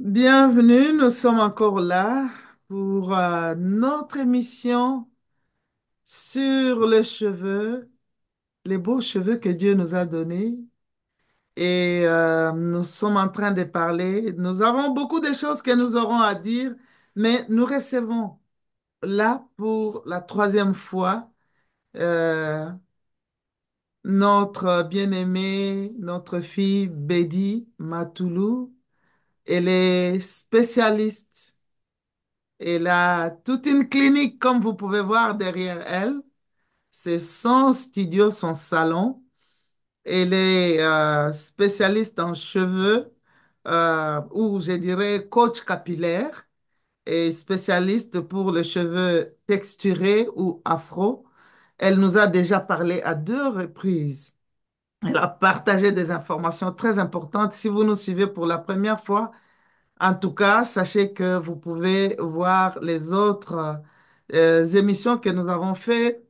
Bienvenue, nous sommes encore là pour notre émission sur les cheveux, les beaux cheveux que Dieu nous a donnés. Et nous sommes en train de parler. Nous avons beaucoup de choses que nous aurons à dire, mais nous recevons là pour la troisième fois euh, notre bien-aimée, notre fille Bedi Matoulou. Elle est spécialiste. Elle a toute une clinique, comme vous pouvez voir derrière elle. C'est son studio, son salon. Elle est spécialiste en cheveux, ou je dirais coach capillaire, et spécialiste pour les cheveux texturés ou afro. Elle nous a déjà parlé à deux reprises. Elle a partagé des informations très importantes. Si vous nous suivez pour la première fois, en tout cas, sachez que vous pouvez voir les autres émissions que nous avons faites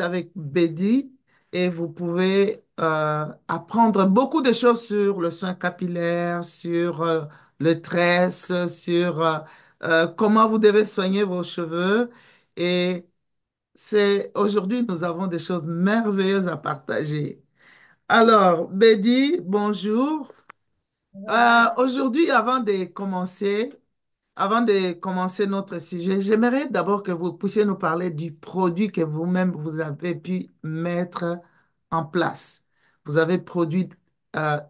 avec Betty, et vous pouvez apprendre beaucoup de choses sur le soin capillaire, sur le tresse, sur comment vous devez soigner vos cheveux. Et aujourd'hui, nous avons des choses merveilleuses à partager. Alors, Betty, bonjour. Aujourd'hui, avant de commencer notre sujet, j'aimerais d'abord que vous puissiez nous parler du produit que vous-même vous avez pu mettre en place. Vous avez produit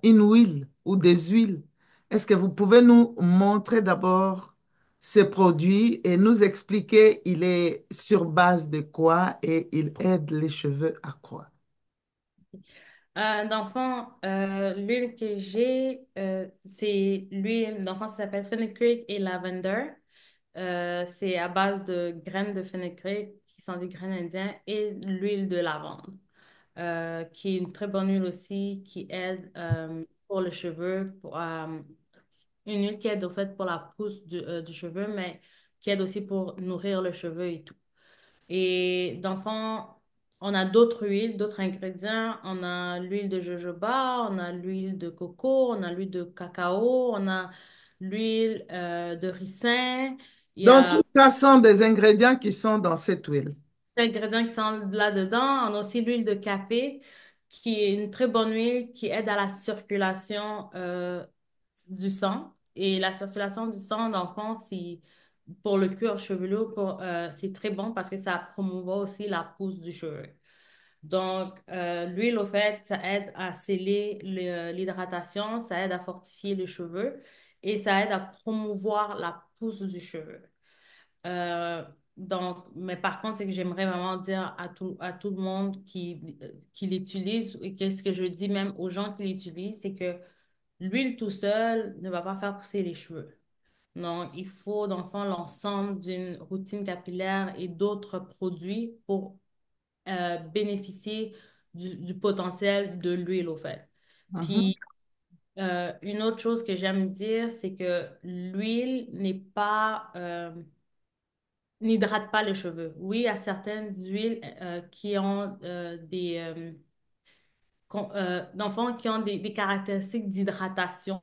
une huile ou des huiles. Est-ce que vous pouvez nous montrer d'abord ce produit et nous expliquer il est sur base de quoi et il aide les cheveux à quoi? L'huile que j'ai, c'est l'huile, ça s'appelle fenugreek et lavender. C'est à base de graines de fenugreek qui sont des graines indiennes et l'huile de lavande, qui est une très bonne huile aussi qui aide pour le cheveu, une huile qui aide au fait pour la pousse du cheveu, mais qui aide aussi pour nourrir le cheveu et tout. Et dans le fond, on a d'autres huiles, d'autres ingrédients. On a l'huile de jojoba, on a l'huile de coco, on a l'huile de cacao, on a l'huile de ricin. Il y Donc, a tout ça sont des ingrédients qui sont dans cette huile. des ingrédients qui sont là-dedans. On a aussi l'huile de café, qui est une très bonne huile qui aide à la circulation du sang. Et la circulation du sang, dans le fond, c'est pour le cuir chevelu, c'est très bon parce que ça promouvoit aussi la pousse du cheveu. Donc, l'huile, au fait, ça aide à sceller l'hydratation, ça aide à fortifier les cheveux et ça aide à promouvoir la pousse du cheveu. Euh, mais par contre, c'est que j'aimerais vraiment dire à tout le monde qui l'utilise, et qu'est-ce que je dis même aux gens qui l'utilisent, c'est que l'huile tout seul ne va pas faire pousser les cheveux. Non, il faut, dans le fond, l'ensemble d'une routine capillaire et d'autres produits pour bénéficier du potentiel de l'huile, au fait. Mhm. Puis, une autre chose que j'aime dire, c'est que l'huile n'hydrate pas les cheveux. Oui, il y a certaines huiles qui ont dans le fond, qui ont des caractéristiques d'hydratation,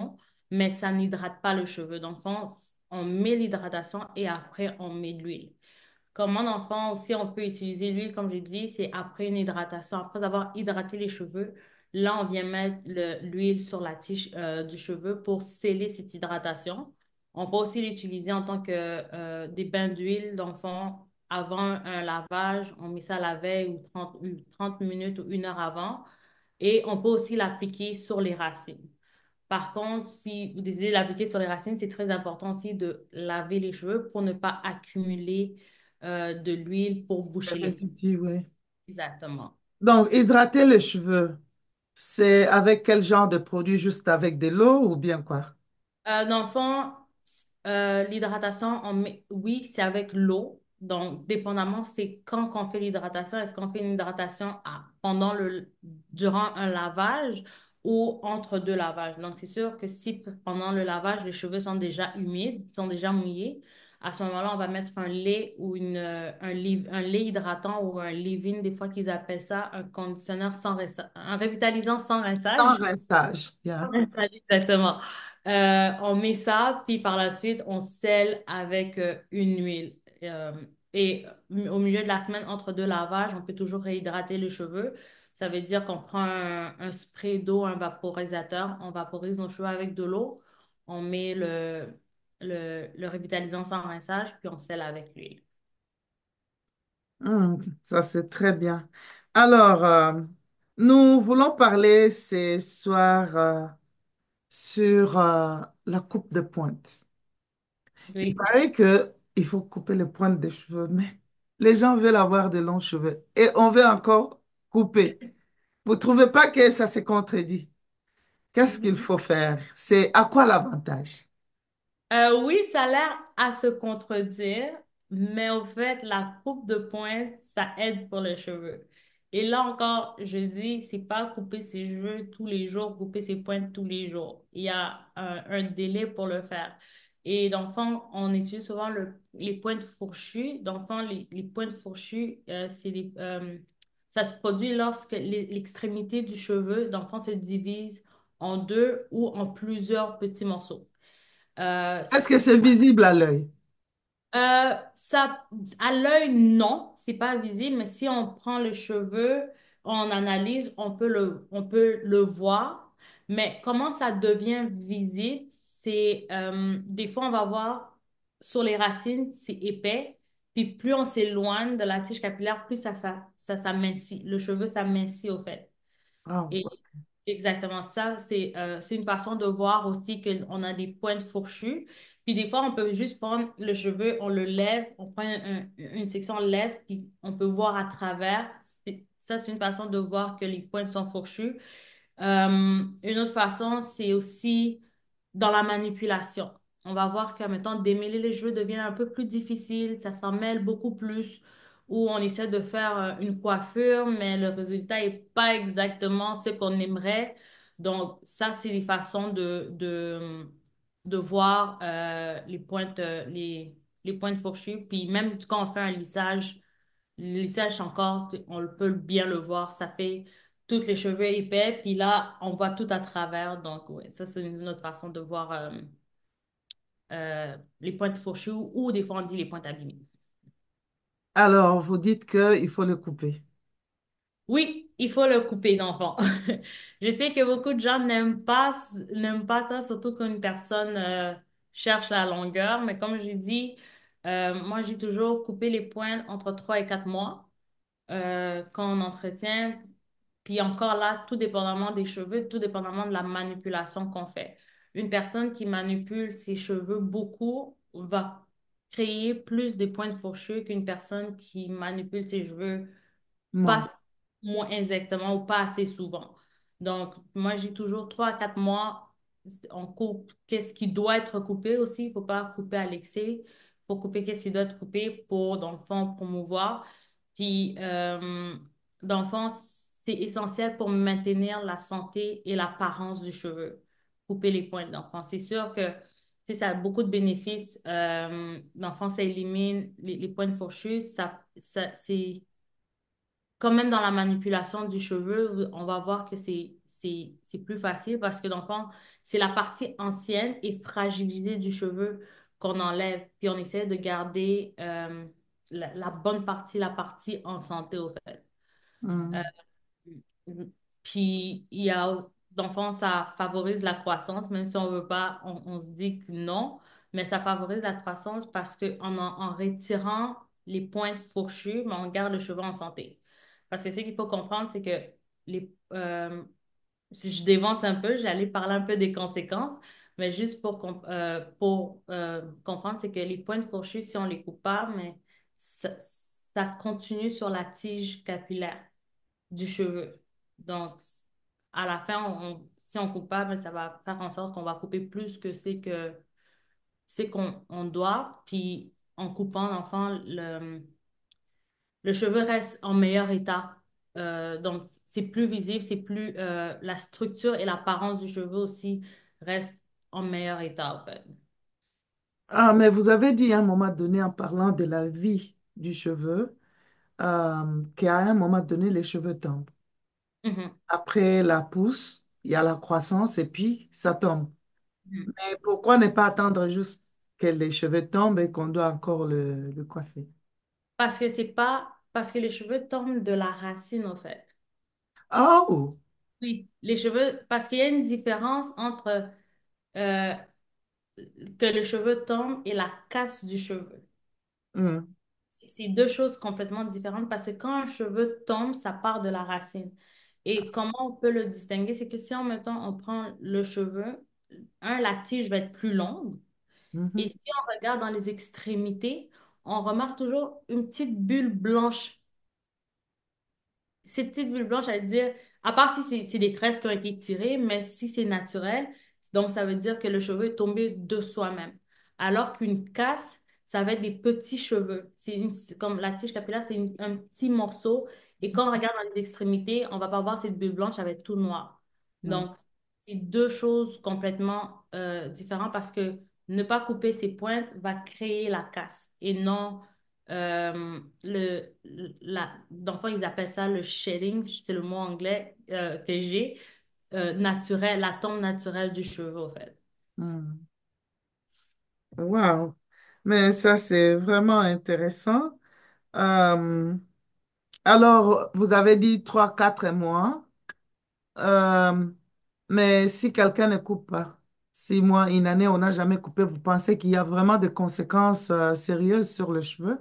mais ça n'hydrate pas le cheveu. Dans le fond, on met l'hydratation et après, on met de l'huile. Comme mon enfant aussi, on peut utiliser l'huile, comme j'ai dit, c'est après une hydratation. Après avoir hydraté les cheveux, là, on vient mettre l'huile sur la tige du cheveu pour sceller cette hydratation. On peut aussi l'utiliser en tant que des bains d'huile. Dans le fond, avant un lavage, on met ça la veille ou 30 minutes ou 1 heure avant. Et on peut aussi l'appliquer sur les racines. Par contre, si vous désirez l'appliquer sur les racines, c'est très important aussi de laver les cheveux pour ne pas accumuler de l'huile pour Les boucher les trous. résidus, oui. Exactement. Donc, hydrater les cheveux, c'est avec quel genre de produit? Juste avec de l'eau ou bien quoi? Dans le fond, l'hydratation, oui, c'est avec l'eau. Donc, dépendamment, c'est quand qu'on fait l'hydratation. Est-ce qu'on fait une hydratation durant un lavage ou entre deux lavages? Donc, c'est sûr que si pendant le lavage, les cheveux sont déjà humides, sont déjà mouillés, À ce moment-là, on va mettre un lait ou un lait hydratant ou un leave-in, des fois qu'ils appellent ça, un conditionneur sans rinçage, un revitalisant sans Sans rinçage. rinçage. Yeah. Exactement. On met ça, puis par la suite, on scelle avec une huile. Et au milieu de la semaine, entre deux lavages, on peut toujours réhydrater les cheveux. Ça veut dire qu'on prend un spray d'eau, un vaporisateur, on vaporise nos cheveux avec de l'eau, on met le revitalisant sans rinçage, puis on scelle avec l'huile. Ça, c'est très bien. Alors, nous voulons parler ce soir sur la coupe de pointe. Il Oui. paraît que il faut couper les pointes des cheveux, mais les gens veulent avoir de longs cheveux et on veut encore couper. Vous ne trouvez pas que ça se contredit? Qu'est-ce qu'il faut faire? C'est à quoi l'avantage? Oui, ça a l'air à se contredire, mais au fait, la coupe de pointe, ça aide pour les cheveux. Et là encore, je dis, c'est pas couper ses cheveux tous les jours, couper ses pointes tous les jours. Il y a un délai pour le faire. Et d'enfant, on utilise souvent les pointes fourchues. D'enfant, les pointes fourchues, ça se produit lorsque l'extrémité du cheveu d'enfant se divise en deux ou en plusieurs petits morceaux. Euh, Est-ce que c'est visible à l'œil? Ça, à l'œil, non, c'est pas visible, mais si on prend le cheveu, on analyse, on peut le voir. Mais comment ça devient visible, c'est des fois on va voir sur les racines, c'est épais, puis plus on s'éloigne de la tige capillaire, plus ça s'amincit. Le cheveu s'amincit au fait. Ah, Et exactement ça, c'est une façon de voir aussi qu'on a des pointes fourchues. Puis des fois, on peut juste prendre le cheveu, on le lève, on prend une section lève, puis on peut voir à travers. Ça, c'est une façon de voir que les pointes sont fourchues. Une autre façon, c'est aussi dans la manipulation. On va voir que, mettons, démêler les cheveux devient un peu plus difficile, ça s'en mêle beaucoup plus, ou on essaie de faire une coiffure, mais le résultat n'est pas exactement ce qu'on aimerait. Donc, ça, c'est des façons de voir les pointes fourchues. Puis même quand on fait un lissage, le lissage encore, peut bien le voir, ça fait tous les cheveux épais, puis là, on voit tout à travers. Donc, ouais, ça, c'est une autre façon de voir les pointes fourchues ou des fois, on dit les pointes abîmées. alors, vous dites qu'il faut le couper. Oui, il faut le couper d'enfant. Je sais que beaucoup de gens n'aiment pas ça, surtout quand une personne cherche la longueur, mais comme j'ai dit, moi, j'ai toujours coupé les pointes entre 3 et 4 mois quand on entretient. Puis encore là, tout dépendamment des cheveux, tout dépendamment de la manipulation qu'on fait. Une personne qui manipule ses cheveux beaucoup va créer plus de pointes fourchues qu'une personne qui manipule ses cheveux Moi. pas moins exactement ou pas assez souvent. Donc, moi, j'ai toujours 3 à 4 mois, on coupe qu'est-ce qui doit être coupé aussi. Il ne faut pas couper à l'excès. Il faut couper qu'est-ce qui doit être coupé pour, dans le fond, promouvoir. Puis, dans le fond, c'est essentiel pour maintenir la santé et l'apparence du cheveu. Couper les pointes d'enfant. C'est sûr que tu sais, ça a beaucoup de bénéfices. Dans le fond, ça élimine les pointes fourchues. C'est quand même dans la manipulation du cheveu, on va voir que c'est plus facile parce que dans le fond, c'est la partie ancienne et fragilisée du cheveu qu'on enlève. Puis on essaie de garder la bonne partie, la partie en santé au fait. Euh, Hmm. Puis il y a, dans le fond, ça favorise la croissance, même si on veut pas, on se dit que non, mais ça favorise la croissance parce que en retirant les pointes fourchues, ben, on garde le cheveu en santé. Parce que ce qu'il faut comprendre, c'est que si je dévance un peu, j'allais parler un peu des conséquences, mais juste pour comprendre, c'est que les pointes fourchues, si on les coupe pas, mais ça continue sur la tige capillaire du cheveu. Donc, à la fin, si on coupe pas, ben, ça va faire en sorte qu'on va couper plus que c'est qu'on on doit. Puis, en coupant, l'enfant, le cheveu reste en meilleur état. Donc, c'est plus visible, la structure et l'apparence du cheveu aussi restent en meilleur état, en fait. Ah, mais vous avez dit à un moment donné, en parlant de la vie du cheveu, qu'à un moment donné, les cheveux tombent. Mhm. Après la pousse, il y a la croissance et puis ça tombe. Mhm. Mais pourquoi ne pas attendre juste que les cheveux tombent et qu'on doit encore le coiffer? Parce que c'est pas parce que les cheveux tombent de la racine, en fait. Oh! Oui, les cheveux, parce qu'il y a une différence entre euh, que le cheveu tombe et la casse du cheveu. Hmm, C'est deux choses complètement différentes parce que quand un cheveu tombe, ça part de la racine. Et comment on peut le distinguer? C'est que si en même temps on prend le cheveu, la tige va être plus longue. Et mhm, si on regarde dans les extrémités, on remarque toujours une petite bulle blanche. Ces petites bulles blanches, ça veut dire, à part si c'est des tresses qui ont été tirées, mais si c'est naturel, donc ça veut dire que le cheveu est tombé de soi-même. Alors qu'une casse, ça va être des petits cheveux. C'est comme la tige capillaire, un petit morceau. Et quand on regarde dans les extrémités, on va pas voir cette bulle blanche, ça va être tout noir. hmm, Donc, c'est deux choses complètement différentes parce que ne pas couper ses pointes va créer la casse et non dans le fond, ils appellent ça le shedding, c'est le mot anglais que j'ai, naturel, la tombe naturelle du cheveu, en fait. hmm. Wow! Mais ça, c'est vraiment intéressant. Euh, alors, vous avez dit 3, 4 mois. Euh, mais si quelqu'un ne coupe pas, 6 mois, une année, on n'a jamais coupé, vous pensez qu'il y a vraiment des conséquences sérieuses sur le cheveu?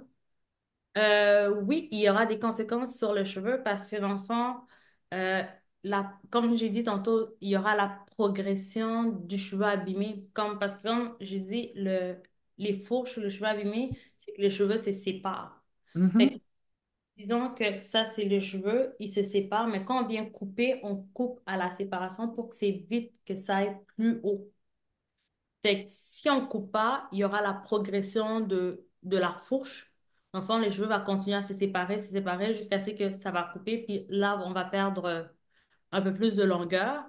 Oui, il y aura des conséquences sur le cheveu parce que, dans le fond, euh, comme j'ai dit tantôt, il y aura la progression du cheveu abîmé. Parce que, comme j'ai dit, les fourches, le cheveu abîmé, c'est que les cheveux se séparent. Mhm, Disons que ça, c'est le cheveu, il se sépare, mais quand on vient couper, on coupe à la séparation pour que c'est vite que ça aille plus haut. Fait que si on coupe pas, il y aura la progression de la fourche. Enfin, les cheveux vont continuer à se séparer jusqu'à ce que ça va couper, puis là, on va perdre un peu plus de longueur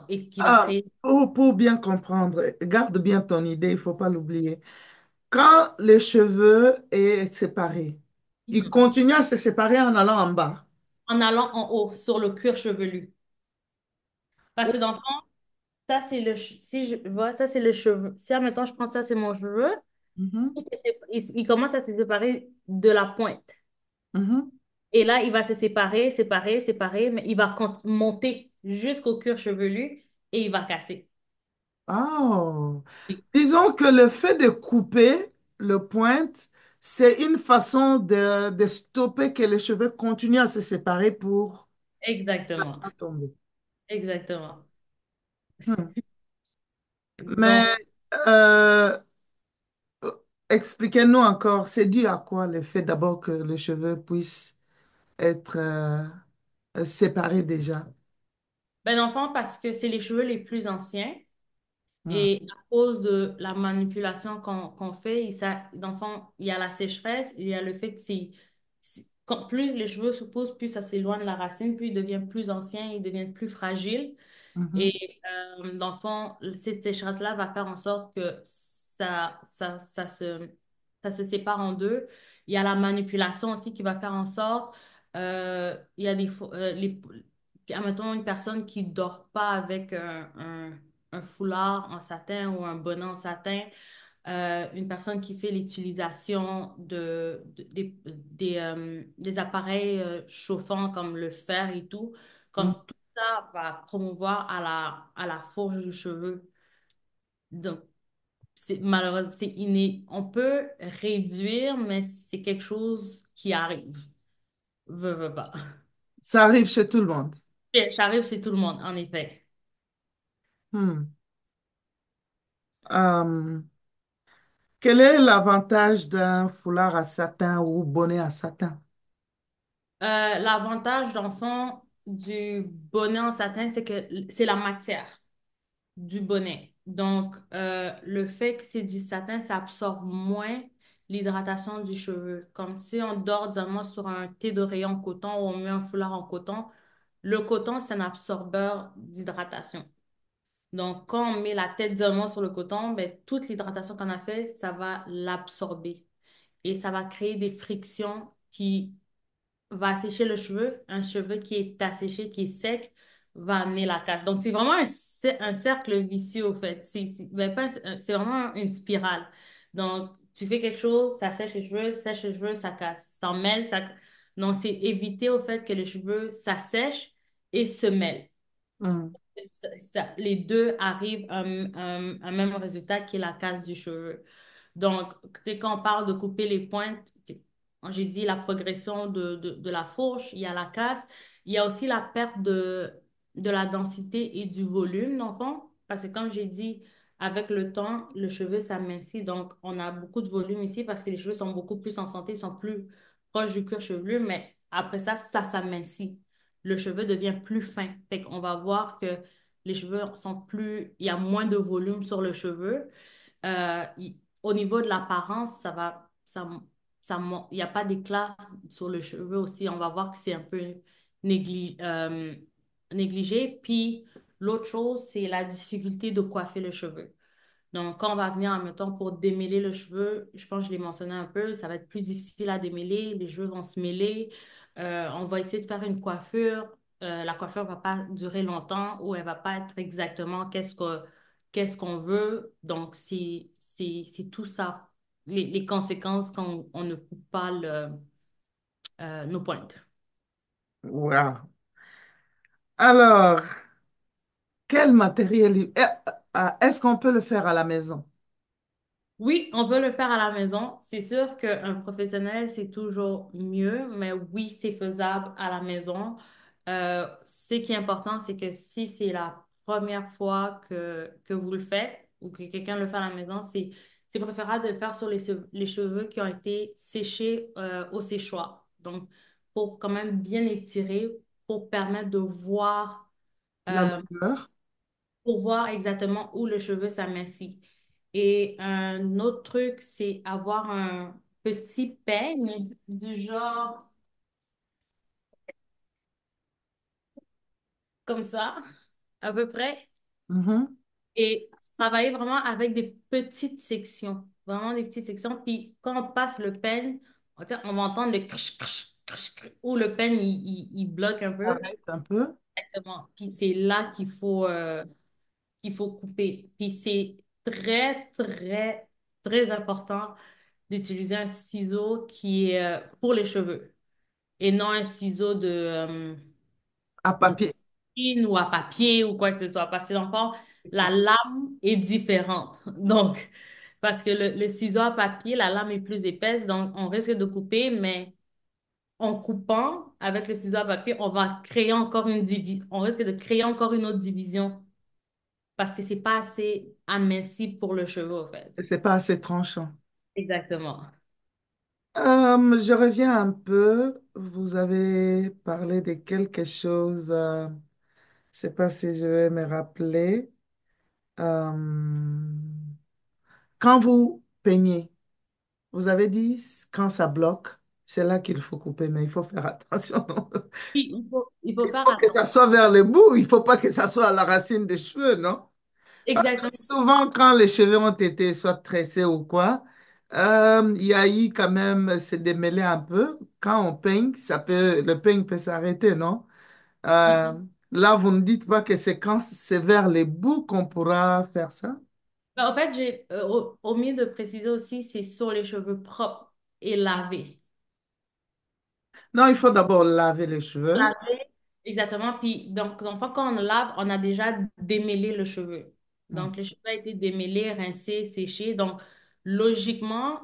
et qui va Ah, créer. pour bien comprendre, garde bien ton idée, il faut pas l'oublier. Quand les cheveux est séparés, ils Mhm. continuent à se séparer en allant en bas. En allant en haut sur le cuir chevelu. Parce que dans le fond, ça, si je vois, ça, c'est le cheveu. Si, admettons, je prends ça, c'est mon cheveu. Mhm, Il commence à se séparer de la pointe. mhm. Et là, il va se séparer, mais il va monter jusqu'au cuir chevelu et il va casser. Oh. Oui. Disons que le fait de couper le pointe, c'est une façon de stopper que les cheveux continuent à se séparer pour Exactement. pas tomber. Exactement. Hmm. Mais Donc, euh, expliquez-nous encore, c'est dû à quoi le fait d'abord que les cheveux puissent être séparés déjà? ben, dans le fond, parce que c'est les cheveux les plus anciens. Hmm, Et à cause de la manipulation qu'on fait, dans le fond, il y a la sécheresse, il y a le fait que plus les cheveux se poussent, plus ça s'éloigne de la racine, plus ils deviennent plus anciens, ils deviennent plus fragiles. mhm, Et dans le fond, cette sécheresse-là va faire en sorte que ça se sépare en deux. Il y a la manipulation aussi qui va faire en sorte, il y a admettons, une personne qui dort pas avec un foulard en satin ou un bonnet en satin, une personne qui fait l'utilisation des appareils chauffants comme le fer et tout, mhm. comme tout ça va promouvoir à la fourche du cheveu. Donc, c'est malheureusement, c'est inné. On peut réduire, mais c'est quelque chose qui arrive. Veux pas. Ça arrive chez tout le monde. Ça arrive chez tout le monde, en effet. Hmm. Quel est l'avantage d'un foulard à satin ou bonnet à satin? L'avantage, dans le fond, du bonnet en satin, c'est que c'est la matière du bonnet. Donc, le fait que c'est du satin, ça absorbe moins l'hydratation du cheveu. Comme si on dort directement sur un thé d'oreiller en coton ou on met un foulard en coton, le coton, c'est un absorbeur d'hydratation. Donc, quand on met la tête directement sur le coton, ben, toute l'hydratation qu'on a fait, ça va l'absorber. Et ça va créer des frictions qui va assécher le cheveu. Un cheveu qui est asséché, qui est sec, va amener la casse. Donc, c'est vraiment un cercle vicieux, au fait. Ben, pas c'est vraiment une spirale. Donc, tu fais quelque chose, ça sèche les cheveux, ça casse. Ça en mêle, ça... Donc, c'est éviter, au fait, que les cheveux, ça sèche et se mêlent. Hmm. Les deux arrivent à un même résultat qui est la casse du cheveu. Donc, quand on parle de couper les pointes, j'ai dit la progression de la fourche, il y a la casse, il y a aussi la perte de la densité et du volume, dans le fond, parce que comme j'ai dit, avec le temps, le cheveu s'amincit, donc on a beaucoup de volume ici parce que les cheveux sont beaucoup plus en santé, ils sont plus proches du cuir chevelu, mais après ça, ça s'amincit. Le cheveu devient plus fin. Fait qu'on va voir que les cheveux sont plus, il y a moins de volume sur le cheveu. Au niveau de l'apparence, il n'y a pas d'éclat sur le cheveu aussi. On va voir que c'est un peu négligé. Puis, l'autre chose, c'est la difficulté de coiffer le cheveu. Donc, quand on va venir, admettons, pour démêler le cheveu, je pense que je l'ai mentionné un peu, ça va être plus difficile à démêler, les cheveux vont se mêler. On va essayer de faire une coiffure. La coiffure ne va pas durer longtemps ou elle ne va pas être exactement qu'est-ce qu'on veut. Donc, c'est tout ça, les conséquences quand on ne coupe pas nos pointes. Wow. Alors, quel matériel est-ce qu'on peut le faire à la maison? Oui, on peut le faire à la maison. C'est sûr qu'un professionnel, c'est toujours mieux, mais oui, c'est faisable à la maison. Ce qui est important, c'est que si c'est la première fois que vous le faites ou que quelqu'un le fait à la maison, c'est préférable de le faire sur les cheveux qui ont été séchés au séchoir. Donc, pour quand même bien étirer, pour permettre de voir La euh, longueur? pour voir exactement où le cheveu s'amincit. Et un autre truc, c'est avoir un petit peigne du genre comme ça, à peu près, Mhm. et travailler vraiment avec des petites sections, vraiment des petites sections. Puis quand on passe le peigne, on va entendre le crish, crish, crish, crish, où le peigne, il bloque un peu. Arrête un peu. Exactement. Puis c'est là qu'il faut couper. Puis c'est très, très, très important d'utiliser un ciseau qui est pour les cheveux et non un ciseau À de papier. cuisine ou à papier ou quoi que ce soit. Parce que dans le fond, la lame est différente. Donc, parce que le ciseau à papier, la lame est plus épaisse, donc on risque de couper, mais en coupant avec le ciseau à papier, on va créer encore une division. On risque de créer encore une autre division parce que c'est pas assez aminci pour le cheveu, en fait. Et c'est pas assez tranchant. Exactement. Je reviens un peu. Vous avez parlé de quelque chose. Je ne sais pas si je vais me rappeler. Euh, quand vous peignez, vous avez dit quand ça bloque, c'est là qu'il faut couper, mais il faut faire attention. Puis, il faut Il faire faut que attention. ça soit vers le bout, il ne faut pas que ça soit à la racine des cheveux, non? Parce que Exactement. souvent, quand les cheveux ont été soit tressés ou quoi, il y a eu quand même, c'est démêlé un peu. Quand on peigne, le peigne peut s'arrêter, non? Euh, Là, vous ne dites pas que c'est quand c'est vers les bouts qu'on pourra faire ça? Ben, en fait, j'ai omis de préciser aussi, c'est sur les cheveux propres et lavés. Non, il faut d'abord laver les cheveux. Laver, exactement. Puis, donc, dans le fond, quand on lave, on a déjà démêlé le cheveu. Hmm. Donc, le cheveu a été démêlé, rincé, séché. Donc, logiquement,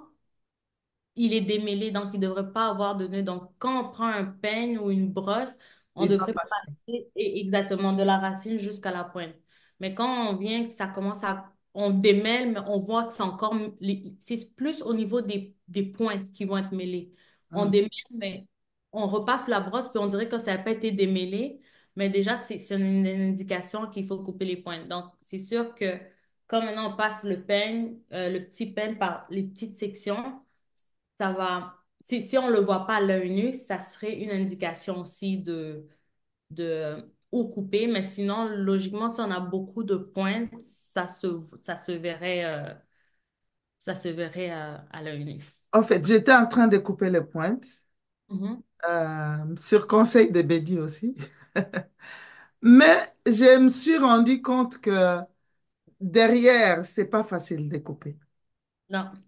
il est démêlé, donc il ne devrait pas avoir de nœud. Donc, quand on prend un peigne ou une brosse, on Il doit devrait passer. passer exactement de la racine jusqu'à la pointe. Mais quand on vient, que ça commence à... On démêle, mais on voit que c'est encore... C'est plus au niveau des pointes qui vont être mêlées. On Hmm. démêle, mais on repasse la brosse, puis on dirait que ça n'a pas été démêlé. Mais déjà, c'est une indication qu'il faut couper les pointes. Donc, c'est sûr que comme maintenant on passe le peigne, le petit peigne par les petites sections, ça va, si on ne le voit pas à l'œil nu, ça serait une indication aussi de ou couper, mais sinon, logiquement, si on a beaucoup de pointes, ça se verrait, à l'œil nu. En fait, j'étais en train de couper les pointes, Mhm. sur conseil de Bédi aussi. Mais je me suis rendu compte que derrière, c'est pas facile de couper. Non.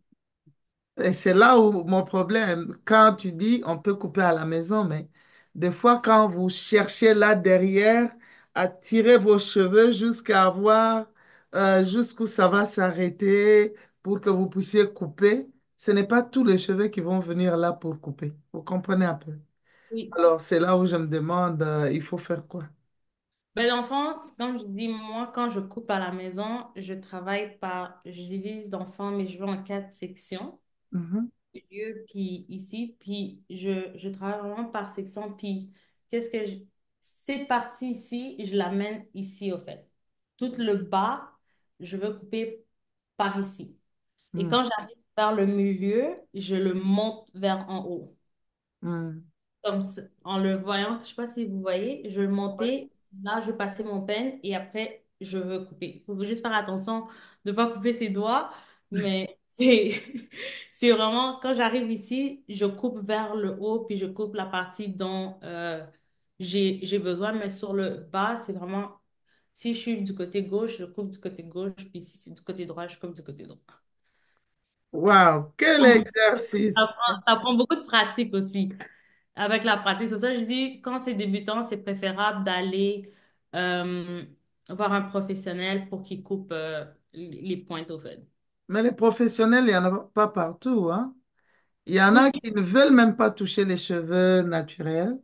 Et c'est là où mon problème, quand tu dis on peut couper à la maison, mais des fois, quand vous cherchez là derrière à tirer vos cheveux jusqu'à voir jusqu'où ça va s'arrêter pour que vous puissiez couper, ce n'est pas tous les cheveux qui vont venir là pour couper. Vous comprenez un peu? Oui. Alors, c'est là où je me demande, il faut faire quoi? Ben, dans le fond, comme je dis, moi, quand je coupe à la maison, je divise d'enfants mes cheveux en quatre sections. Mhm, Lieu, puis ici, puis je travaille vraiment par section, puis qu'est-ce que je... Cette partie ici, je l'amène ici, au fait. Tout le bas, je veux couper par ici. Et mhm, quand j'arrive vers le milieu, je le monte vers en haut. mhm. En le voyant, je sais pas si vous voyez, je vais le monter, là, je vais passer mon peigne et après, je veux couper. Il faut juste faire attention de ne pas couper ses doigts, mais c'est vraiment, quand j'arrive ici, je coupe vers le haut, puis je coupe la partie dont j'ai besoin, mais sur le bas, c'est vraiment, si je suis du côté gauche, je coupe du côté gauche, puis si c'est du côté droit, je coupe du côté droit. Wow, quel exercice! Ça prend beaucoup de pratique aussi. Avec la pratique, c'est ça, je dis, quand c'est débutant, c'est préférable d'aller euh, voir un professionnel pour qu'il coupe les pointes au fait. Mais les professionnels, il n'y en a pas partout, hein? Il y en Oui, a qui ne veulent même pas toucher les cheveux naturels,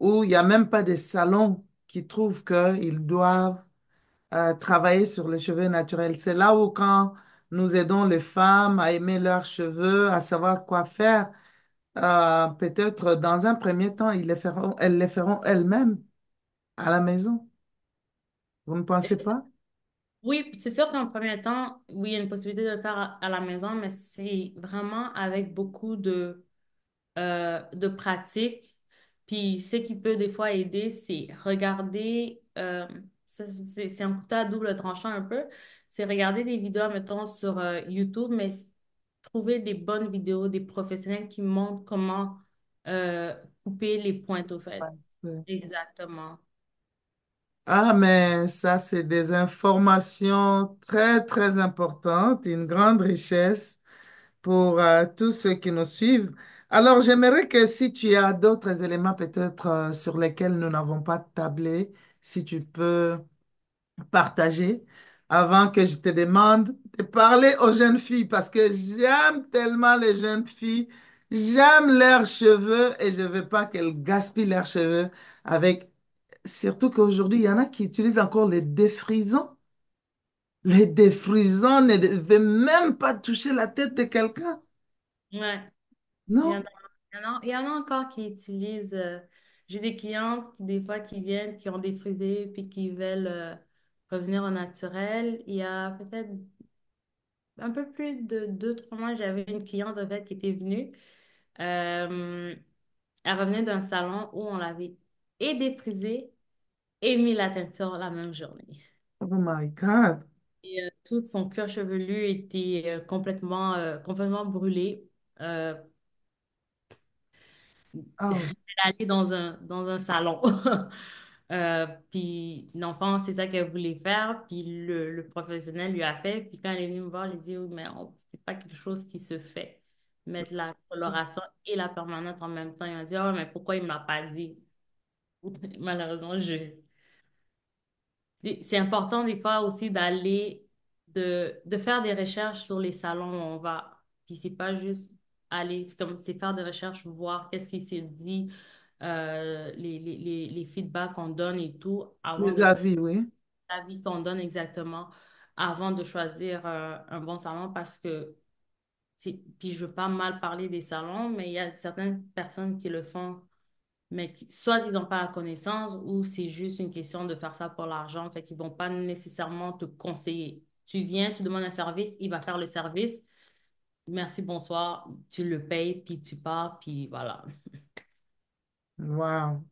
ou il n'y a même pas des salons qui trouvent qu'ils doivent travailler sur les cheveux naturels. C'est là où quand nous aidons les femmes à aimer leurs cheveux, à savoir quoi faire, peut-être dans un premier temps, elles les feront elles-mêmes à la maison. Vous ne pensez pas? oui, c'est sûr qu'en premier temps, oui, il y a une possibilité de le faire à la maison, mais c'est vraiment avec beaucoup de pratique. Puis ce qui peut des fois aider, c'est regarder, c'est un couteau à double tranchant un peu, c'est regarder des vidéos, mettons, sur YouTube, mais trouver des bonnes vidéos, des professionnels qui montrent comment euh, couper les pointes au fait. Ouais. Exactement. Ah, mais ça, c'est des informations très, très importantes, une grande richesse pour tous ceux qui nous suivent. Alors, j'aimerais que si tu as d'autres éléments peut-être sur lesquels nous n'avons pas tablé, si tu peux partager avant que je te demande de parler aux jeunes filles parce que j'aime tellement les jeunes filles, j'aime leurs cheveux et je ne veux pas qu'elles gaspillent leurs cheveux avec, surtout qu'aujourd'hui, il y en a qui utilisent encore les défrisants. Les défrisants ne devaient même pas toucher la tête de quelqu'un. Ouais. Il y en a, Non? il y en a encore qui utilisent. J'ai des clientes qui, des fois, qui viennent, qui ont défrisé, puis qui veulent revenir au naturel. Il y a peut-être un peu plus de 2, 3 mois, j'avais une cliente en fait, qui était venue. Euh, Elle revenait d'un salon où on l'avait et défrisé et mis la teinture la même journée. Oh my God. Et tout son cuir chevelu était complètement brûlé. Euh, Oh, Elle allait dans un salon. Puis l'enfant, c'est ça qu'elle voulait faire. Puis le professionnel lui a fait. Puis quand elle est venue me voir, elle dit, oui, mais c'est pas quelque chose qui se fait. Mettre la coloration et la permanente en même temps. Il m'a dit, oh, mais pourquoi il ne m'a pas dit? Malheureusement, c'est important des fois aussi de faire des recherches sur les salons où on va. Puis c'est pas juste aller, c'est faire des recherches, voir qu'est-ce qui s'est dit, les feedbacks qu'on donne et tout, avant les de choisir avis, oui. l'avis qu'on donne exactement, avant de choisir un bon salon parce que, puis je veux pas mal parler des salons, mais il y a certaines personnes qui le font mais soit ils n'ont pas la connaissance ou c'est juste une question de faire ça pour l'argent, fait qu'ils vont pas nécessairement te conseiller. Tu viens, tu demandes un service, il va faire le service. Merci, bonsoir, tu le payes, puis tu pars, puis voilà. Wow.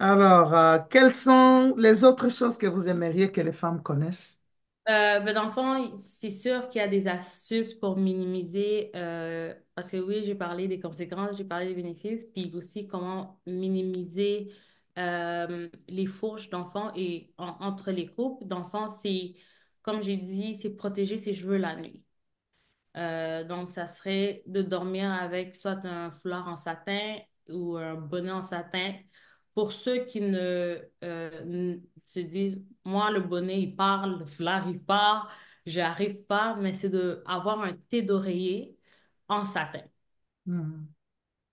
Alors, quelles sont les autres choses que vous aimeriez que les femmes connaissent? Ben, dans le fond, c'est sûr qu'il y a des astuces pour minimiser, parce que oui, j'ai parlé des conséquences, j'ai parlé des bénéfices, puis aussi comment minimiser les fourches d'enfants et entre les couples d'enfants, c'est, comme j'ai dit, c'est protéger ses cheveux la nuit. Donc, ça serait de dormir avec soit un foulard en satin ou un bonnet en satin. Pour ceux qui se disent, moi, le bonnet, il part, le foulard, il part, j'arrive pas, mais c'est de avoir un thé d'oreiller en satin. Hmm.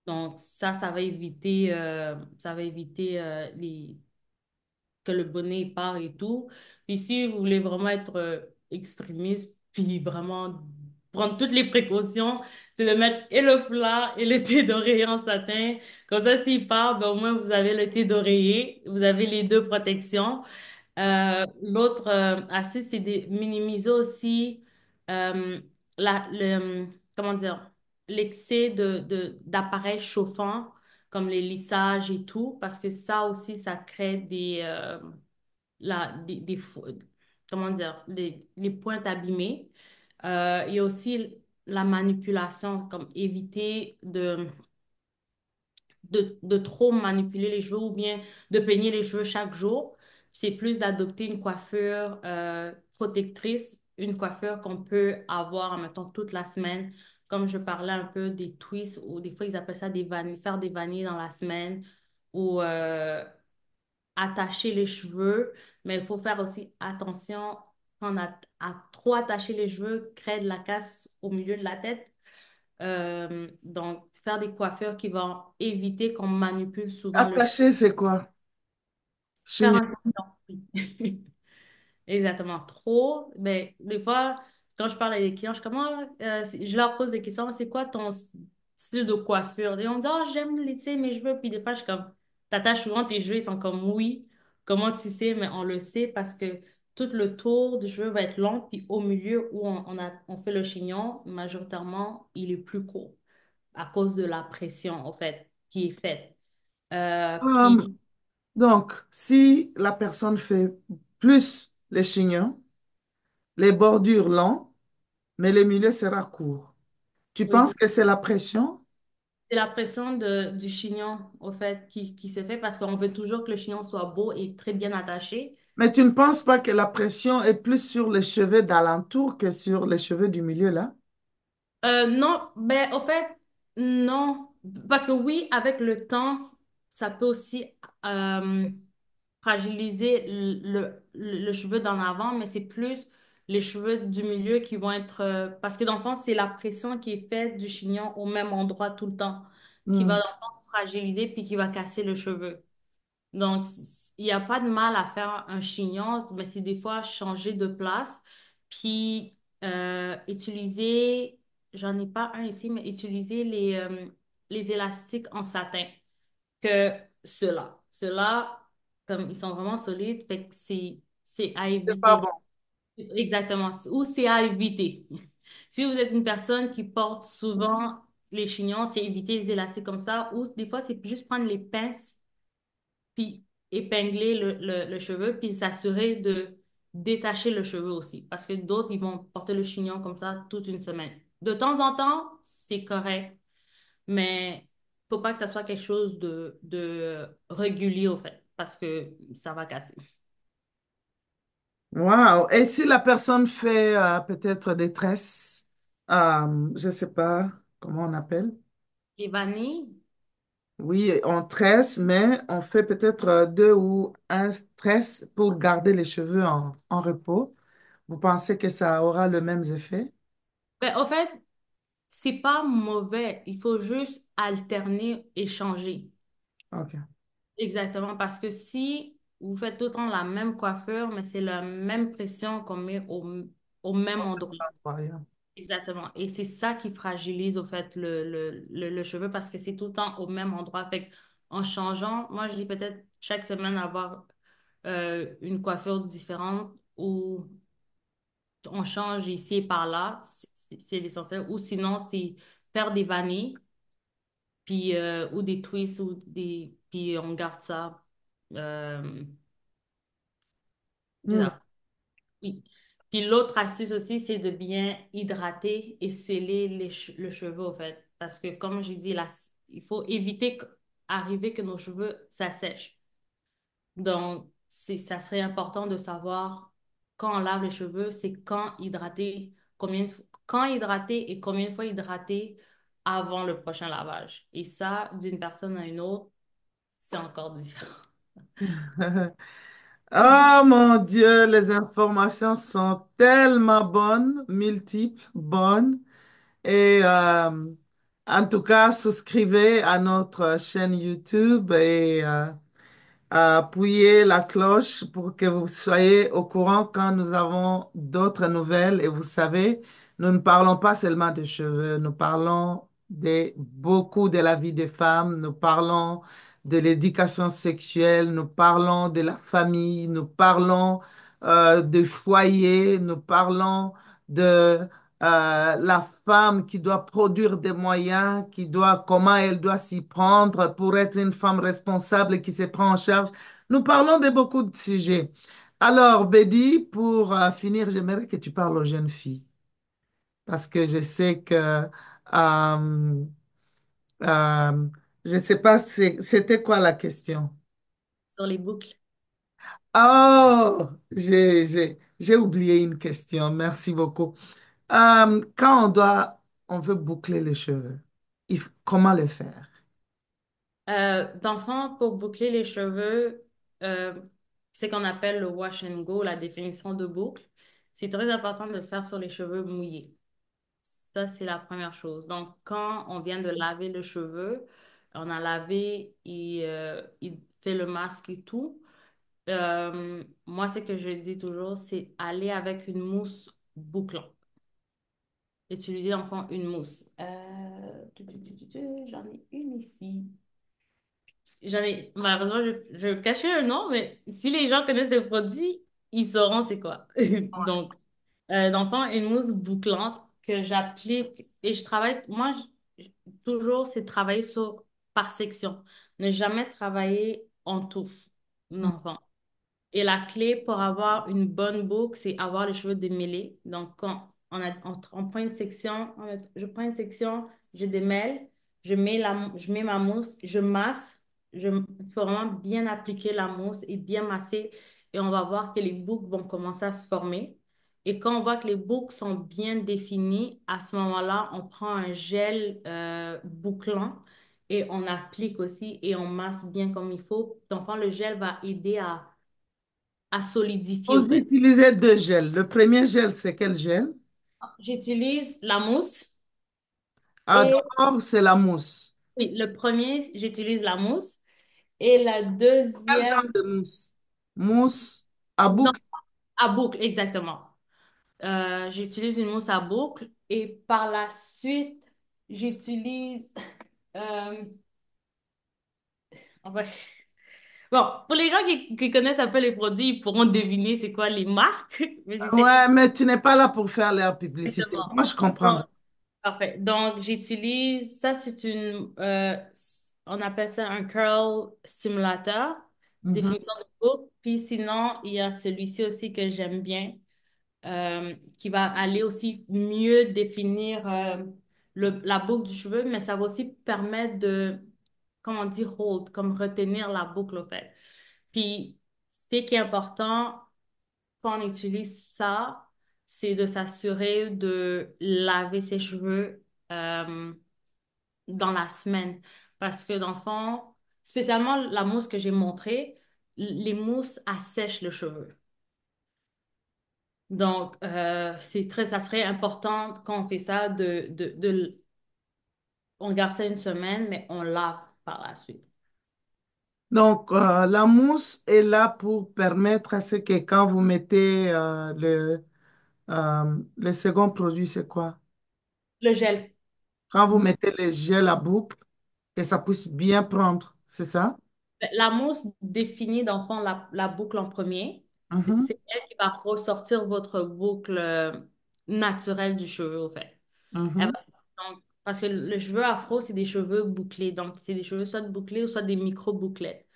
Donc, ça va éviter que le bonnet part et tout. Puis si vous voulez vraiment être extrémiste, puis vraiment prendre toutes les précautions, c'est de mettre et le foulard et le thé d'oreiller en satin. Comme ça, s'il part, ben, au moins vous avez le thé d'oreiller, vous avez les deux protections. L'autre astuce, c'est de minimiser aussi euh, comment dire, l'excès d'appareils chauffants comme les lissages et tout, parce que ça aussi, ça crée comment dire, les pointes abîmées. Il y a aussi la manipulation, comme éviter de trop manipuler les cheveux ou bien de peigner les cheveux chaque jour. C'est plus d'adopter une coiffure protectrice, une coiffure qu'on peut avoir, mettons, toute la semaine. Comme je parlais un peu des twists, ou des fois ils appellent ça des vanilles, faire des vanilles dans la semaine, ou attacher les cheveux. Mais il faut faire aussi attention quand à trop attacher les cheveux, crée de la casse au milieu de la tête. Donc, faire des coiffures qui vont éviter qu'on manipule souvent le cheveu. Attaché, c'est quoi? Faire Chignon. un cordon. Exactement. Trop. Mais des fois, quand je parle avec les clients, je leur pose des questions. C'est quoi ton style de coiffure? Et on me dit, oh, j'aime lisser mes cheveux. Puis des fois, je suis comme, t'attaches souvent tes cheveux. Ils sont comme, oui. Comment tu sais? Mais on le sait parce que tout le tour du cheveu va être long. Puis au milieu où on fait le chignon, majoritairement, il est plus court à cause de la pression, en fait, qui est faite. Euh, Puis, donc, si la personne fait plus les chignons, les bordures longs, mais le milieu sera court, tu penses oui. que c'est la pression? C'est la pression du chignon, au fait, qui se fait parce qu'on veut toujours que le chignon soit beau et très bien attaché. Mais tu ne penses pas que la pression est plus sur les cheveux d'alentour que sur les cheveux du milieu, là? Non, ben, au fait, non. Parce que oui, avec le temps, ça peut aussi euh, fragiliser le cheveu d'en avant, mais c'est plus les cheveux du milieu qui vont être... parce que dans le fond, c'est la pression qui est faite du chignon au même endroit tout le temps, qui va Hmm. dans le fond fragiliser puis qui va casser le cheveu. Donc, il n'y a pas de mal à faire un chignon, mais c'est des fois changer de place, puis utiliser, j'en ai pas un ici, mais utiliser les élastiques en satin que ceux-là. Ceux-là, comme ils sont vraiment solides, fait que c'est à C'est pas bon. éviter. Exactement. Ou c'est à éviter. Si vous êtes une personne qui porte souvent les chignons, c'est éviter les élastiques comme ça, ou des fois, c'est juste prendre les pinces puis épingler le cheveu, puis s'assurer de détacher le cheveu aussi. Parce que d'autres, ils vont porter le chignon comme ça toute une semaine. De temps en temps, c'est correct, mais faut pas que ça soit quelque chose de régulier, au fait, parce que ça va casser. Wow. Et si la personne fait peut-être des tresses, je ne sais pas comment on appelle. Les vanilles, Oui, on tresse, mais on fait peut-être deux ou un tresse pour garder les cheveux en repos. Vous pensez que ça aura le même effet? ben, au fait, c'est pas mauvais. Il faut juste alterner et changer. OK. Exactement, parce que si vous faites tout le temps la même coiffure, mais c'est la même pression qu'on met au même endroit. Incroyable. Exactement. Et c'est ça qui fragilise, au fait, le cheveu parce que c'est tout le temps au même endroit. Fait que, en changeant, moi, je dis peut-être chaque semaine avoir une coiffure différente ou on change ici et par là. C'est l'essentiel. Ou sinon, c'est faire des vanilles, puis, ou des twists, puis on garde ça. Euh, c'est Hmm. ça. Oui. Puis l'autre astuce aussi, c'est de bien hydrater et sceller le cheveu, au fait. Parce que, comme j'ai dit, là, il faut éviter arriver que nos cheveux s'assèchent. Donc, ça serait important de savoir quand on lave les cheveux, c'est quand hydrater et combien de fois hydrater avant le prochain lavage. Et ça, d'une personne à une autre, c'est encore différent. Oh mon Dieu, les informations sont tellement bonnes, multiples, bonnes. Et en tout cas, souscrivez à notre chaîne YouTube et appuyez la cloche pour que vous soyez au courant quand nous avons d'autres nouvelles. Et vous savez, nous ne parlons pas seulement de cheveux, nous parlons beaucoup de la vie des femmes, nous parlons de l'éducation sexuelle, nous parlons de la famille, nous parlons de foyer, nous parlons de la femme qui doit produire des moyens, comment elle doit s'y prendre pour être une femme responsable et qui se prend en charge. Nous parlons de beaucoup de sujets. Alors, Betty, pour finir, j'aimerais que tu parles aux jeunes filles parce que je sais que euh, je ne sais pas, c'était quoi la question? Sur les boucles. Oh, j'ai oublié une question. Merci beaucoup. Quand on veut boucler les cheveux, comment le faire? Dans le fond, pour boucler les cheveux, euh, c'est qu'on appelle le wash and go, la définition de boucle. C'est très important de le faire sur les cheveux mouillés. Ça, c'est la première chose. Donc, quand on vient de laver le cheveu, on a lavé, il fait le masque et tout. Moi, ce que je dis toujours, c'est aller avec une mousse bouclante. Utiliser, en fond, une mousse. J'en ai une ici. Malheureusement, je cachais un nom, mais si les gens connaissent le produit, ils sauront c'est quoi. Donc, dans le fond, une mousse bouclante que j'applique et je travaille, moi, toujours, c'est travailler par section. Ne jamais travailler en touffe, non. Et la clé pour avoir une bonne boucle, c'est avoir les cheveux démêlés. Donc, quand on prend une section, je prends une section, je démêle, je mets ma mousse, je masse, faut vraiment bien appliquer la mousse et bien masser. Et on va voir que les boucles vont commencer à se former. Et quand on voit que les boucles sont bien définies, à ce moment-là, on prend un gel bouclant et on applique aussi et on masse bien comme il faut. Donc, le gel va aider à solidifier au Vous fait. utilisez deux gels. Le premier gel, c'est quel gel? J'utilise la mousse Ah, et d'abord, c'est la mousse. oui, le premier, j'utilise la mousse et la Quel deuxième, genre de mousse? Mousse à non, boucle. à boucle, exactement. J'utilise une mousse à boucle et par la suite, j'utilise... euh, enfin, bon, pour les gens qui connaissent un peu les produits, ils pourront deviner c'est quoi les marques, mais j'essaie Ouais, mais tu n'es pas là pour faire leur publicité. exactement. Moi, je comprends. Bon, parfait. Donc, j'utilise, ça on appelle ça un curl stimulateur, Mhm. définition de boucle. Puis sinon, il y a celui-ci aussi que j'aime bien, qui va aller aussi mieux définir la boucle du cheveu, mais ça va aussi permettre de, comment dire, hold, comme retenir la boucle au fait. Puis, ce qui est important, quand on utilise ça, c'est de s'assurer de laver ses cheveux dans la semaine. Parce que dans le fond, spécialement la mousse que j'ai montrée, les mousses assèchent le cheveu. Donc, ça serait important quand on fait ça on garde ça une semaine, mais on lave par la suite. Donc, la mousse est là pour permettre à ce que quand vous mettez le second produit, c'est quoi? Le gel. Quand vous mettez le gel à boucle, que ça puisse bien prendre, c'est ça? La mousse définit, dans le fond, la boucle en premier. Mhm, C'est elle qui va ressortir votre boucle naturelle du cheveu, au fait. mhm. Parce que le cheveu afro, c'est des cheveux bouclés. Donc, c'est des cheveux soit bouclés ou soit des micro-bouclettes.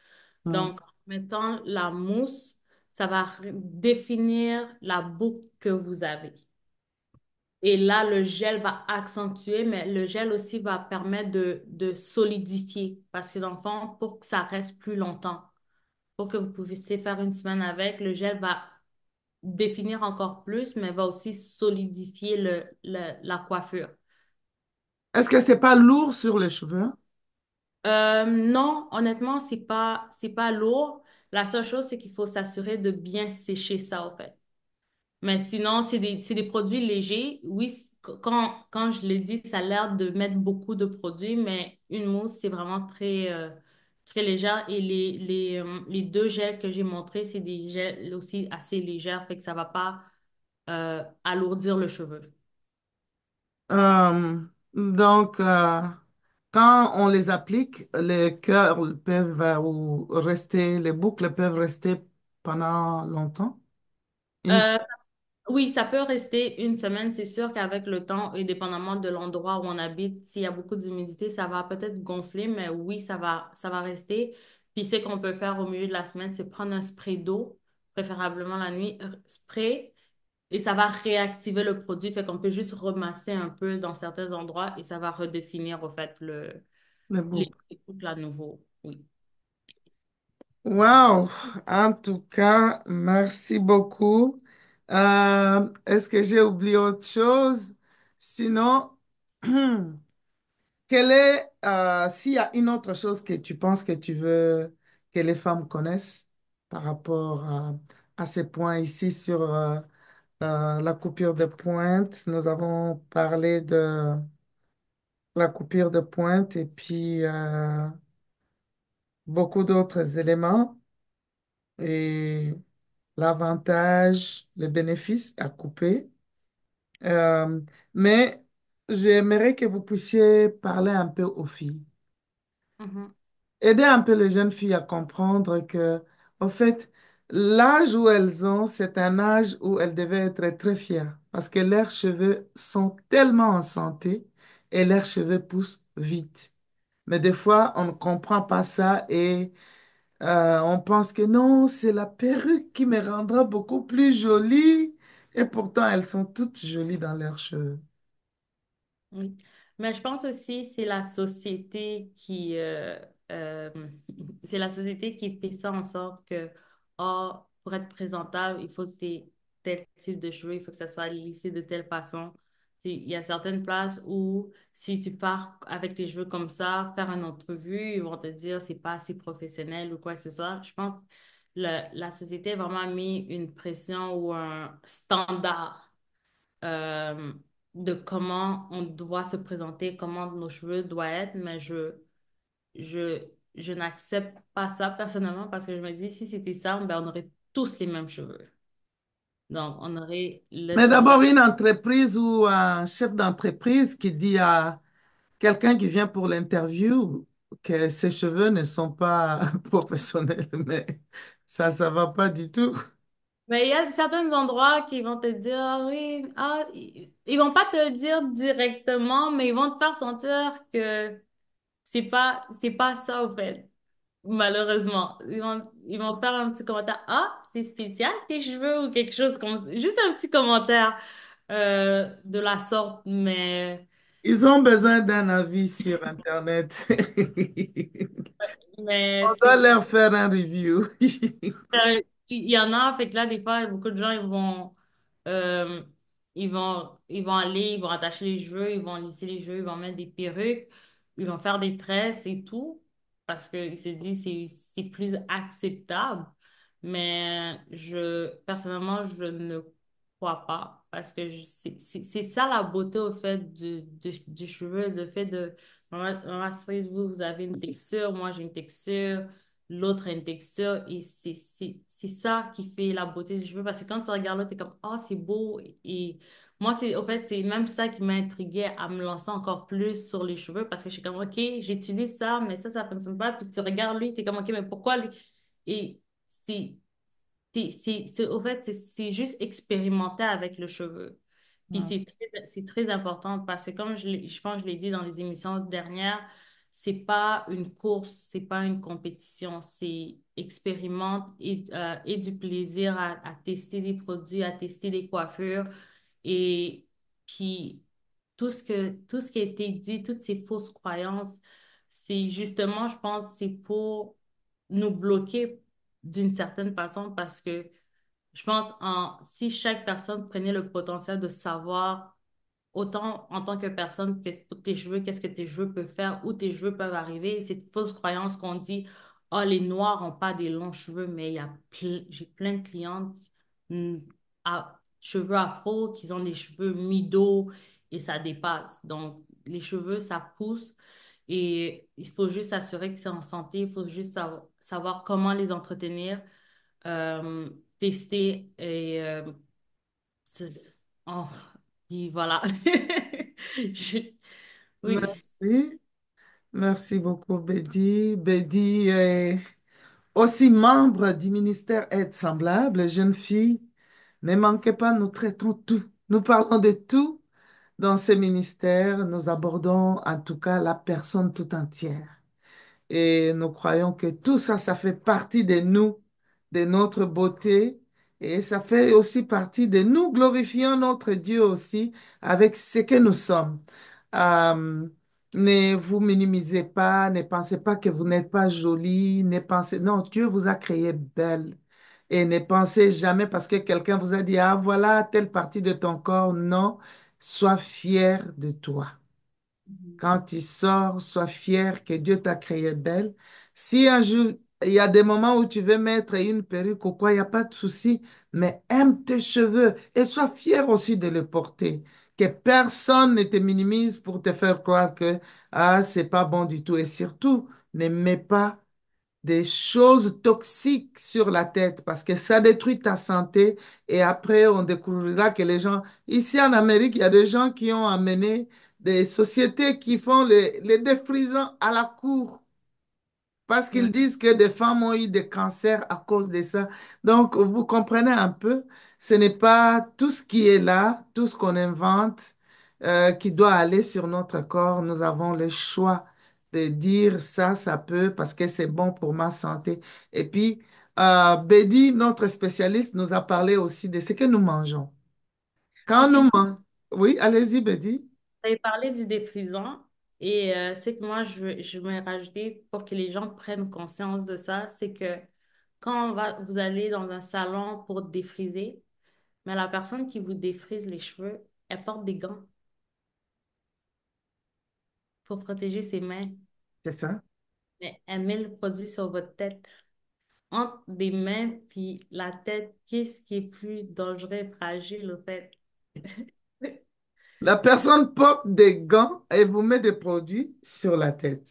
Mm. Donc, Maintenant, la mousse, ça va définir la boucle que vous avez. Et là, le gel va accentuer, mais le gel aussi va permettre de solidifier. Parce que dans le fond, pour que ça reste plus longtemps, pour que vous puissiez faire une semaine avec, le gel va définir encore plus, mais va aussi solidifier la coiffure. Est-ce que c'est pas lourd sur les cheveux? Non, honnêtement, c'est pas lourd. La seule chose, c'est qu'il faut s'assurer de bien sécher ça, en fait. Mais sinon, c'est des produits légers. Oui, quand je l'ai dit, ça a l'air de mettre beaucoup de produits, mais une mousse, c'est vraiment très légère. Et les deux gels que j'ai montrés, c'est des gels aussi assez légers, fait que ça va pas alourdir le cheveu. Donc, quand on les applique, les cœurs peuvent ou rester, les boucles peuvent rester pendant longtemps. Une- Euh, Oui, ça peut rester une semaine. C'est sûr qu'avec le temps et dépendamment de l'endroit où on habite, s'il y a beaucoup d'humidité, ça va peut-être gonfler, mais oui, ça va rester. Puis ce qu'on peut faire au milieu de la semaine, c'est prendre un spray d'eau, préférablement la nuit, spray, et ça va réactiver le produit. Fait qu'on peut juste remasser un peu dans certains endroits et ça va redéfinir, au fait, les boucles. les couples à nouveau. Oui. Wow! En tout cas, merci beaucoup. Est-ce que j'ai oublié autre chose? Sinon, s'il y a une autre chose que tu penses que tu veux que les femmes connaissent par rapport à ces points ici sur la coupure de pointe, nous avons parlé de la coupure de pointe et puis beaucoup d'autres éléments et l'avantage, les bénéfices à couper. Euh, mais j'aimerais que vous puissiez parler un peu aux filles. Mhm. Aider un peu les jeunes filles à comprendre que, au fait, l'âge où elles ont, c'est un âge où elles devaient être très fières parce que leurs cheveux sont tellement en santé et leurs cheveux poussent vite. Mais des fois, on ne comprend pas ça et on pense que non, c'est la perruque qui me rendra beaucoup plus jolie. Et pourtant, elles sont toutes jolies dans leurs cheveux. Oui. Mais je pense aussi c'est la société euh, c'est la société qui fait ça en sorte que oh, pour être présentable, il faut que tu aies tel type de cheveux, il faut que ça soit lissé de telle façon. Il y a certaines places où si tu pars avec tes cheveux comme ça, faire une entrevue, ils vont te dire c'est pas assez professionnel ou quoi que ce soit. Je pense que la société a vraiment mis une pression ou un standard euh, de comment on doit se présenter, comment nos cheveux doivent être, mais je, je n'accepte pas ça personnellement parce que je me dis, si c'était ça, ben, on aurait tous les mêmes cheveux. Donc, on aurait le Mais standard. d'abord, une entreprise ou un chef d'entreprise qui dit à quelqu'un qui vient pour l'interview que ses cheveux ne sont pas professionnels, mais ça va pas du tout. Mais il y a certains endroits qui vont te dire, ah oui, ah, ils vont pas te le dire directement, mais ils vont te faire sentir que c'est pas ça, au fait. Malheureusement, ils vont faire un petit commentaire. Ah, c'est spécial tes cheveux ou quelque chose comme ça. Juste un petit commentaire de la sorte, Ils ont besoin d'un avis sur Internet. mais On doit leur faire un review. il y en a, fait que là, des fois, beaucoup de gens, euh, ils vont aller, ils vont attacher les cheveux, ils vont lisser les cheveux, ils vont mettre des perruques, ils vont faire des tresses et tout, parce qu'ils se disent c'est plus acceptable. Mais personnellement, je ne crois pas, parce que c'est ça la beauté, au fait, du cheveu, le fait de, maman, vous, vous avez une texture, moi j'ai une texture, l'autre a une texture et c'est ça qui fait la beauté des cheveux parce que quand tu regardes l'autre, t'es comme, oh, c'est beau. Et moi, au fait, c'est même ça qui m'a intriguée à me lancer encore plus sur les cheveux parce que je suis comme, OK, j'utilise ça, mais ça fonctionne pas. Puis tu regardes lui, t'es comme, OK, mais pourquoi lui? Et c'est, au fait, c'est juste expérimenter avec le cheveu. Puis c'est très important parce que comme je pense que je l'ai dit dans les émissions dernières, c'est pas une course, c'est pas une compétition, c'est expérimente et du plaisir à tester des produits, à tester des coiffures et puis tout ce qui a été dit, toutes ces fausses croyances, c'est justement, je pense, c'est pour nous bloquer d'une certaine façon parce que je pense si chaque personne prenait le potentiel de savoir autant en tant que personne que pour tes cheveux, qu'est-ce que tes cheveux peuvent faire, où tes cheveux peuvent arriver, cette fausse croyance qu'on dit, oh, les noirs n'ont pas des longs cheveux, mais j'ai plein de clientes à cheveux afro qui ont des cheveux mi-dos et ça dépasse. Donc, les cheveux, ça pousse. Et il faut juste s'assurer que c'est en santé, il faut juste savoir comment les entretenir, euh, tester et c'est- oh, puis voilà. Je- Oui. Merci. Merci beaucoup, Betty. Betty est aussi membre du ministère Aide semblable, jeune fille. Ne manquez pas, nous traitons tout. Nous parlons de tout dans ce ministère. Nous abordons en tout cas la personne tout entière. Et nous croyons que tout ça, ça fait partie de nous, de notre beauté. Et ça fait aussi partie de nous glorifiant notre Dieu aussi avec ce que nous sommes. Euh, ne vous minimisez pas, ne pensez pas que vous n'êtes pas jolie, ne pensez... Non, Dieu vous a créé belle. Et ne pensez jamais parce que quelqu'un vous a dit, ah voilà telle partie de ton corps. Non, sois fier de toi. Quand tu sors, sois fier que Dieu t'a créé belle. Si un jour, il y a des moments où tu veux mettre une perruque ou quoi, il n'y a pas de souci, mais aime tes cheveux et sois fier aussi de les porter. Que personne ne te minimise pour te faire croire que ah, c'est pas bon du tout. Et surtout, ne mets pas des choses toxiques sur la tête parce que ça détruit ta santé et après on découvrira que les gens, ici en Amérique, il y a des gens qui ont amené des sociétés qui font les défrisants à la cour parce qu'ils disent que des femmes ont eu des cancers à cause de ça. Donc, vous comprenez un peu, ce n'est pas tout ce qui est là, tout ce qu'on invente, qui doit aller sur notre corps. Nous avons le choix de dire ça, ça peut, parce que c'est bon pour ma santé. Et puis, Betty, notre spécialiste, nous a parlé aussi de ce que nous mangeons. Quand Aussi, nous mangeons, oui, allez-y, Betty. vous avez parlé du défrisant et c'est que moi, je vais rajouter pour que les gens prennent conscience de ça, c'est que vous allez dans un salon pour défriser, mais la personne qui vous défrise les cheveux, elle porte des gants pour protéger ses mains, C'est ça. mais elle met le produit sur votre tête. Entre des mains puis la tête, qu'est-ce qui est plus dangereux et fragile, au fait? La personne porte des gants et vous met des produits sur la tête.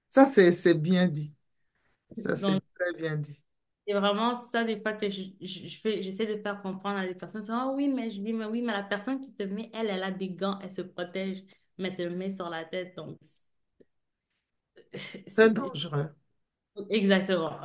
Ça, c'est bien dit. Ça, c'est Donc, très bien dit. c'est vraiment ça, des fois, que j'essaie de faire comprendre à des personnes. C'est, ah oui, mais je dis, mais oui, mais la personne qui te met, elle a des gants, elle se protège, mais elle te le met sur la tête. Donc, C'est c'est dangereux. exactement.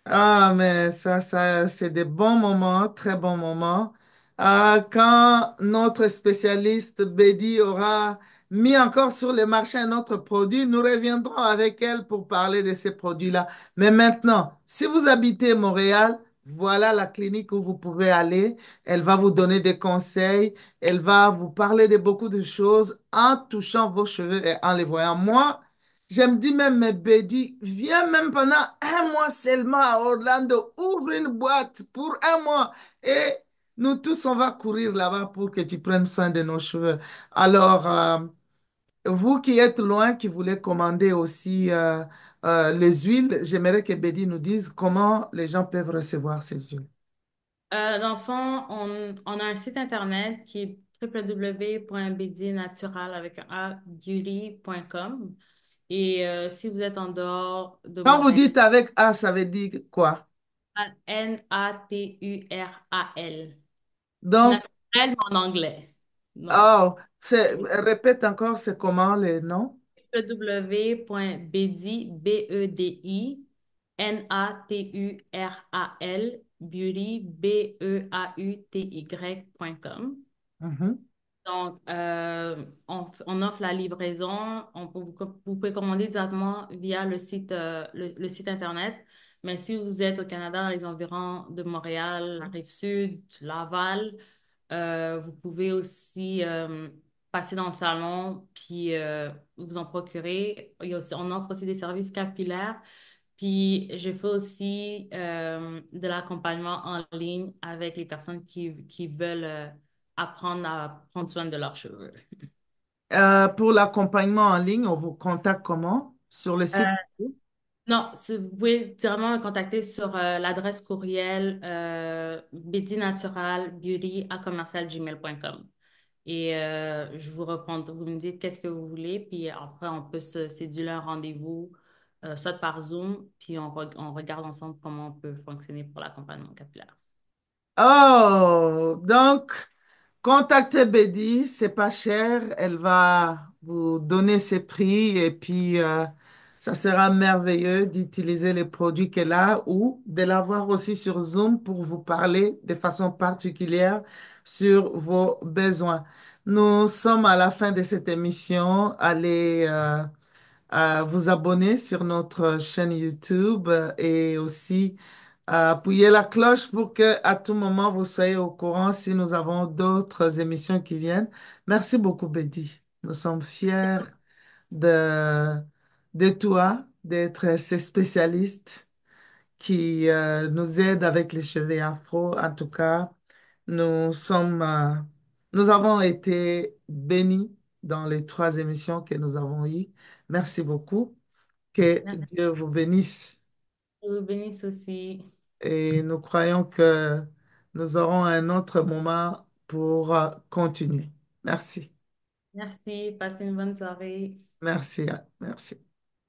Ah, mais ça, c'est des bons moments, très bons moments. Ah, quand notre spécialiste Betty aura mis encore sur le marché un autre produit, nous reviendrons avec elle pour parler de ces produits-là. Mais maintenant, si vous habitez Montréal, voilà la clinique où vous pouvez aller. Elle va vous donner des conseils. Elle va vous parler de beaucoup de choses en touchant vos cheveux et en les voyant. Moi, j'aime dire même, mais Bédi, viens même pendant un mois seulement à Orlando, ouvre une boîte pour un mois et nous tous, on va courir là-bas pour que tu prennes soin de nos cheveux. Alors, vous qui êtes loin, qui voulez commander aussi les huiles, j'aimerais que Bédi nous dise comment les gens peuvent recevoir ces huiles. Dans le fond, on a un site internet qui est www.bedinatural avec un A, beauty.com. Et si vous êtes en dehors de Quand vous Montréal, dites avec A, ça veut dire quoi? Natural. Donc, Naturel, mais en anglais. Donc, oh, répète encore, c'est comment les noms? www.bedi, Natural, beauty, BEAUTY.com. Mhm. Donc, on offre la livraison. Vous pouvez commander directement via le site Internet. Mais si vous êtes au Canada, dans les environs de Montréal, la Rive-Sud, Laval, vous pouvez aussi passer dans le salon puis vous en procurer. On offre aussi des services capillaires. Puis, je fais aussi de l'accompagnement en ligne avec les personnes qui veulent apprendre à prendre soin de leurs cheveux. Pour l'accompagnement en ligne, on vous contacte comment? Sur le Euh, site? non, vous pouvez directement me contacter sur l'adresse courriel bedinaturalbeauty@commercialgmail.com. Et je vous réponds, vous me dites qu'est-ce que vous voulez, puis après, on peut se céduler un rendez-vous, soit par Zoom, puis on regarde ensemble comment on peut fonctionner pour l'accompagnement capillaire. Oh, donc, contactez Betty, c'est pas cher, elle va vous donner ses prix et puis ça sera merveilleux d'utiliser les produits qu'elle a ou de l'avoir aussi sur Zoom pour vous parler de façon particulière sur vos besoins. Nous sommes à la fin de cette émission. Allez vous abonner sur notre chaîne YouTube et aussi appuyer la cloche pour que à tout moment vous soyez au courant si nous avons d'autres émissions qui viennent. Merci beaucoup, Betty. Nous sommes fiers de, de toi, d'être ces spécialistes qui nous aident avec les cheveux afro. En tout cas, nous avons été bénis dans les trois émissions que nous avons eues. Merci beaucoup. Que Merci. Dieu vous bénisse. Je vous bénisse aussi. Et nous croyons que nous aurons un autre moment pour continuer. Merci. Merci. Passez une bonne soirée. Merci. Merci.